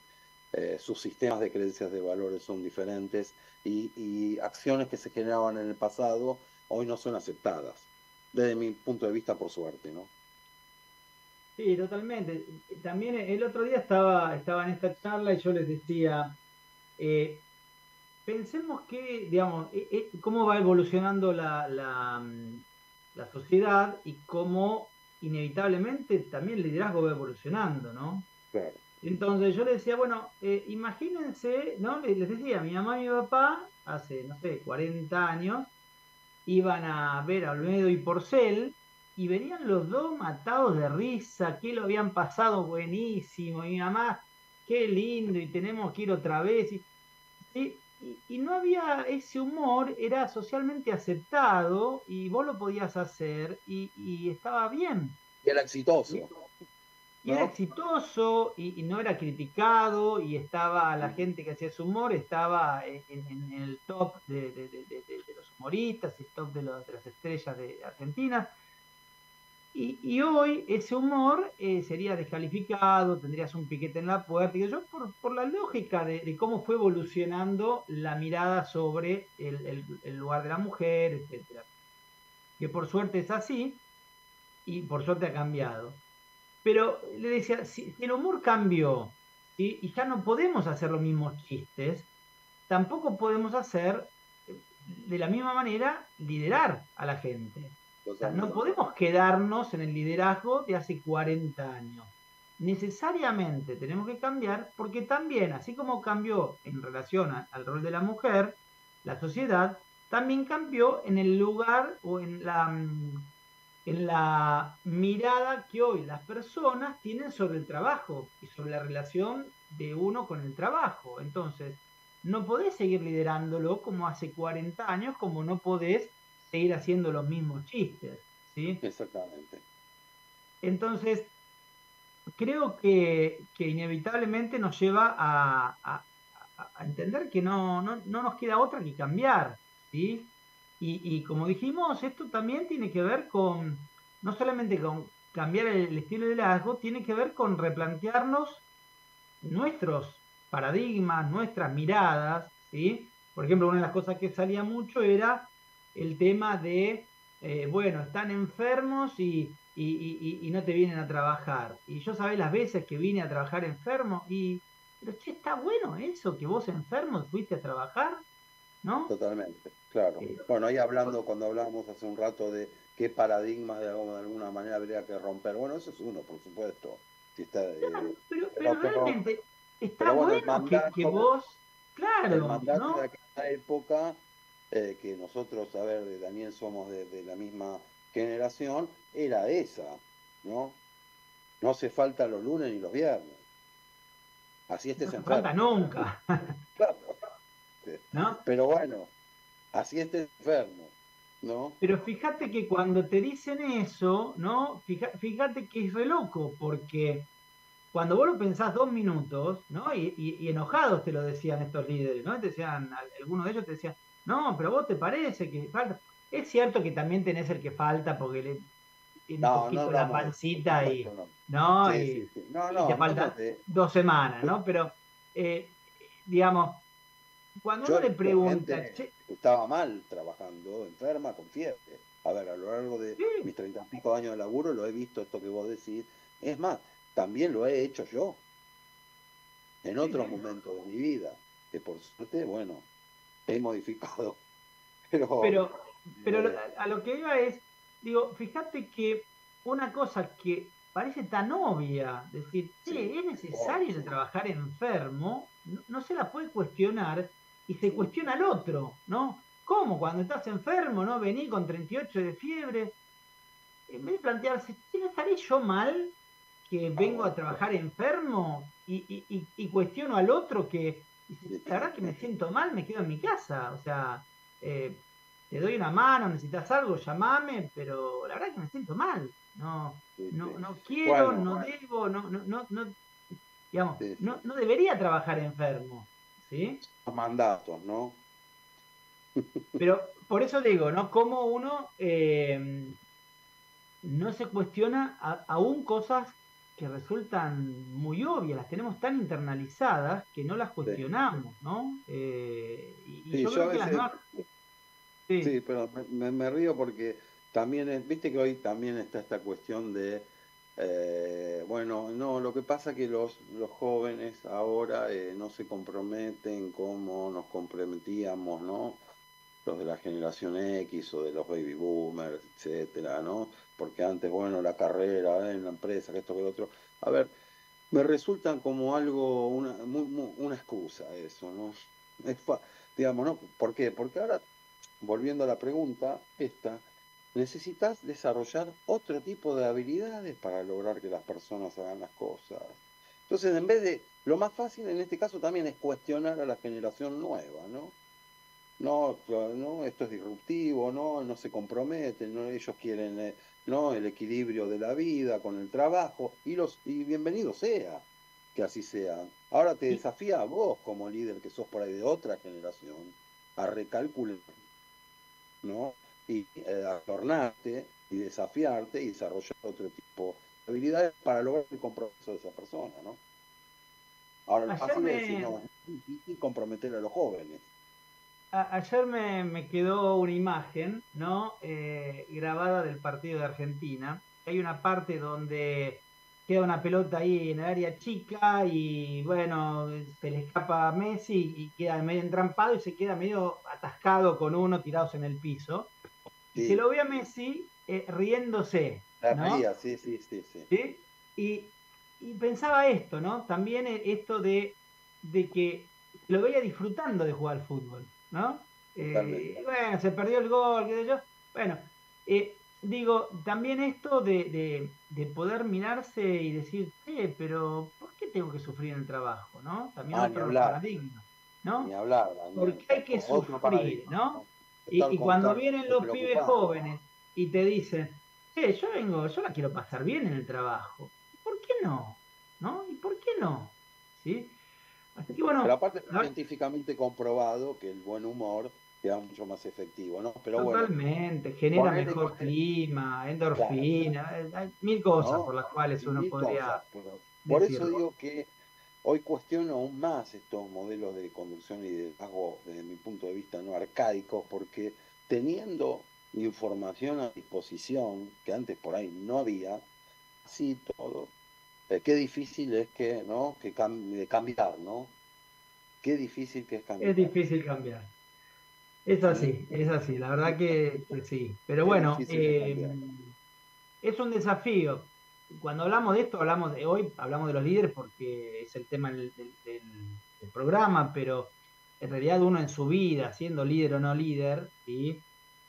sus sistemas de creencias de valores son diferentes y acciones que se generaban en el pasado hoy no son aceptadas, desde mi punto de vista, por suerte, ¿no? Sí, totalmente. También el otro día estaba en esta charla y yo les decía, eh, pensemos que, digamos, cómo va evolucionando la sociedad y cómo inevitablemente también el liderazgo va evolucionando, ¿no? Claro. Entonces yo le decía, bueno, imagínense, ¿no? Les decía, mi mamá y mi papá, hace, no sé, 40 años, iban a ver a Olmedo y Porcel y venían los dos matados de risa, que lo habían pasado buenísimo, y mi mamá, qué lindo, y tenemos que ir otra vez. Y no había ese humor, era socialmente aceptado y vos lo podías hacer y estaba bien. Y era ¿Sí? exitoso, Y era ¿no? exitoso y no era criticado y estaba la gente que hacía ese humor, estaba en el top de los humoristas, el top de las estrellas de Argentina. Y hoy ese humor sería descalificado, tendrías un piquete en la puerta, y yo por la lógica de cómo fue evolucionando la mirada sobre el lugar de la mujer, etcétera. Que por suerte es así y por suerte ha cambiado. Pero le decía, si el humor cambió, ¿sí? Y ya no podemos hacer los mismos chistes, tampoco podemos hacer de la misma manera liderar a la gente. O sea, no Totalmente. podemos quedarnos en el liderazgo de hace 40 años. Necesariamente tenemos que cambiar porque también, así como cambió en relación al rol de la mujer, la sociedad también cambió en el lugar o en la mirada que hoy las personas tienen sobre el trabajo y sobre la relación de uno con el trabajo. Entonces, no podés seguir liderándolo como hace 40 años, como no podés seguir haciendo los mismos chistes, ¿sí? Exactamente. Entonces, creo que inevitablemente nos lleva a entender que no nos queda otra que cambiar, ¿sí? Y como dijimos, esto también tiene que ver con, no solamente con cambiar el estilo de liderazgo, tiene que ver con replantearnos nuestros paradigmas, nuestras miradas, ¿sí? Por ejemplo, una de las cosas que salía mucho era el tema de, bueno, están enfermos y no te vienen a trabajar. Y yo sabés las veces que vine a trabajar enfermo pero che, está bueno eso, que vos enfermo fuiste a trabajar, ¿no? Totalmente, claro. Eh, Bueno, ahí hablando, cuando hablábamos hace un rato de qué paradigmas de alguna manera habría que romper, bueno, eso es uno, por supuesto. Si está, pero pero, realmente está pero bueno, bueno que vos, el claro, mandato de ¿no? aquella época, que nosotros, a ver, Daniel, somos de la misma generación, era esa, ¿no? No hace falta los lunes ni los viernes. Así No estés hace falta enfermo. nunca, Claro. ¿no? Pero bueno, así estés enfermo, ¿no? Pero fíjate que cuando te dicen eso, ¿no? Fíjate que es re loco, porque cuando vos lo pensás 2 minutos, ¿no? Y enojados te lo decían estos líderes, ¿no? Te decían, algunos de ellos te decían, no, pero vos te parece que falta. Es cierto que también tenés el que falta porque le tiene No, no poquito la hablamos de eso, por pancita supuesto, no. ¿no? Sí, sí, sí. No, Y no, te hablamos falta de... 2 semanas, ¿no? Pero, eh, digamos, cuando Yo uno he le visto pregunta, gente che, que estaba mal trabajando, enferma, con fiebre. A ver, a lo largo de sí, mis 30 y pico años de laburo lo he visto esto que vos decís. Es más, también lo he hecho yo en sí, otros sí. momentos de mi vida, que por suerte, bueno, he modificado. Pero, Pero, pero eh, a lo que iba es, digo, fíjate que una cosa que parece tan obvia, decir, sí, es oh, necesario de sí, trabajar enfermo, no se la puede cuestionar y se sí, cuestiona al otro, ¿no? ¿Cómo? Cuando estás enfermo, ¿no? Vení con 38 de fiebre, en vez de plantearse, ¿sí no estaré yo mal que ah, vengo a bueno, trabajar enfermo y cuestiono al otro que dice, sí, la verdad que me siento mal, me quedo en mi casa, o sea, eh, te doy una mano, necesitas algo, llamame, pero la verdad que me siento mal, sí, sí. no quiero, Bueno, no debo, no, digamos, sí, sí. no debería trabajar enfermo, ¿sí? Los mandatos, ¿no? Pero por eso digo, ¿no? Cómo uno no se cuestiona aún cosas que resultan muy obvias, las tenemos tan internalizadas que no las cuestionamos, ¿no? Y Sí, yo yo a creo que las veces, nuevas... Sí, sí, pero me río porque también, viste que hoy también está esta cuestión de, bueno, no, lo que pasa que los jóvenes ahora no se comprometen como nos comprometíamos, ¿no? Los de la generación X o de los baby boomers, etcétera, ¿no? Porque antes, bueno, la carrera en la empresa, que esto, que lo otro. A ver, me resultan como algo, una excusa eso, ¿no? Es digamos, ¿no? ¿Por qué? Porque ahora, volviendo a la pregunta, necesitas desarrollar otro tipo de habilidades para lograr que las personas hagan las cosas. Entonces, en vez de, lo más fácil en este caso también es cuestionar a la generación nueva, ¿no? No, no, esto es disruptivo, no, no se comprometen, no, ellos quieren, no, el equilibrio de la vida con el trabajo y bienvenido sea que así sea. Ahora te y desafía a vos como líder que sos por ahí de otra generación a recalcular, ¿no? Y a tornarte y desafiarte y desarrollar otro tipo de habilidades para lograr el compromiso de esa persona, ¿no? Ahora lo ayer fácil es decir, me, no, es difícil comprometer a los jóvenes. ayer me quedó una imagen, ¿no? Grabada del partido de Argentina. Hay una parte donde queda una pelota ahí en el área chica y bueno, se le escapa a Messi y queda medio entrampado y se queda medio atascado con uno tirados en el piso. Y se Sí, lo ve a Messi riéndose, la ¿no? María, sí, sí, sí, sí. ¿Sí? Y, y pensaba esto, ¿no? También esto de que lo veía disfrutando de jugar al fútbol, ¿no? Totalmente. Bueno, se perdió el gol, qué sé yo. Bueno, digo, también esto de poder mirarse y decir, pero ¿por qué tengo que sufrir en el trabajo, ¿no? También Ah, ni otro hablar, paradigma, ni ¿no? hablar, Daniel. Porque hay que Otro sufrir, paradigma, ¿no? ¿no? Estar Y cuando vienen constante los pibes preocupado. jóvenes y te dicen, yo vengo, yo la quiero pasar bien en el trabajo. ¿Por qué no? ¿No? ¿Y por qué no? ¿Sí? Así que Pero bueno, aparte está científicamente comprobado que el buen humor queda mucho más efectivo, ¿no? Pero bueno, totalmente, genera ponele mejor con clima, claro, endorfina, hay mil cosas por ¿no? las cuales Y uno mil podría cosas. Pero por eso decirlo. digo que hoy cuestiono aún más estos modelos de conducción y de liderazgo desde mi punto de vista no arcaicos, porque teniendo información a disposición, que antes por ahí no había, así todo, qué difícil es que, ¿no? De cambiar, ¿no? Qué difícil que es Es cambiar. difícil cambiar. ¿Sí? Es así, la verdad que sí. Pero Qué bueno, difícil es cambiar. es un desafío. Cuando hablamos de esto, hablamos de hoy, hablamos de los líderes porque es el tema del programa, pero en realidad uno en su vida, siendo líder o no líder, ¿sí?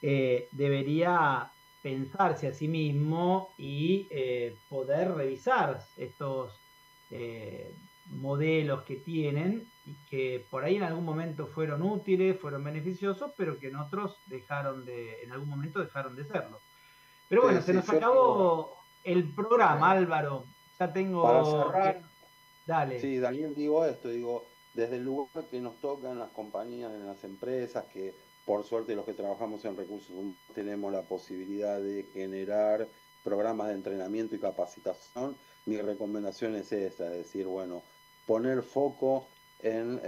Debería pensarse a sí mismo y poder revisar estos modelos que tienen y que por ahí en algún momento fueron útiles, fueron beneficiosos, pero que en otros en algún momento dejaron de serlo. Pero Sí, bueno, se sí, nos yo digo, acabó el programa, Álvaro. Ya para tengo cerrar, que... Dale, sí, Daniel, digo esto, digo, desde el lugar que nos tocan las compañías, en las empresas, que por suerte los que trabajamos en recursos humanos tenemos la posibilidad de generar programas de entrenamiento y capacitación, mi recomendación es esa, es decir, bueno, poner foco en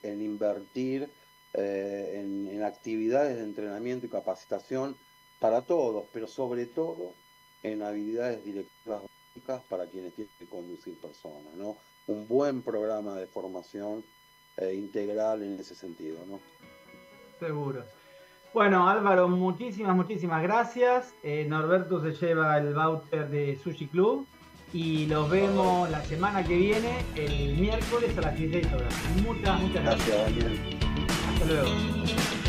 invertir en actividades de entrenamiento y capacitación para todos, pero sobre todo en habilidades directivas para quienes tienen que conducir personas, ¿no? Un buen programa de formación integral en ese sentido, ¿no? seguro. Bueno, Álvaro, muchísimas gracias. Norberto se lleva el voucher de Sushi Club y los Perfecto. vemos la semana que viene, el miércoles a las 16 horas. Muchas gracias. Gracias, Daniel. Hasta luego.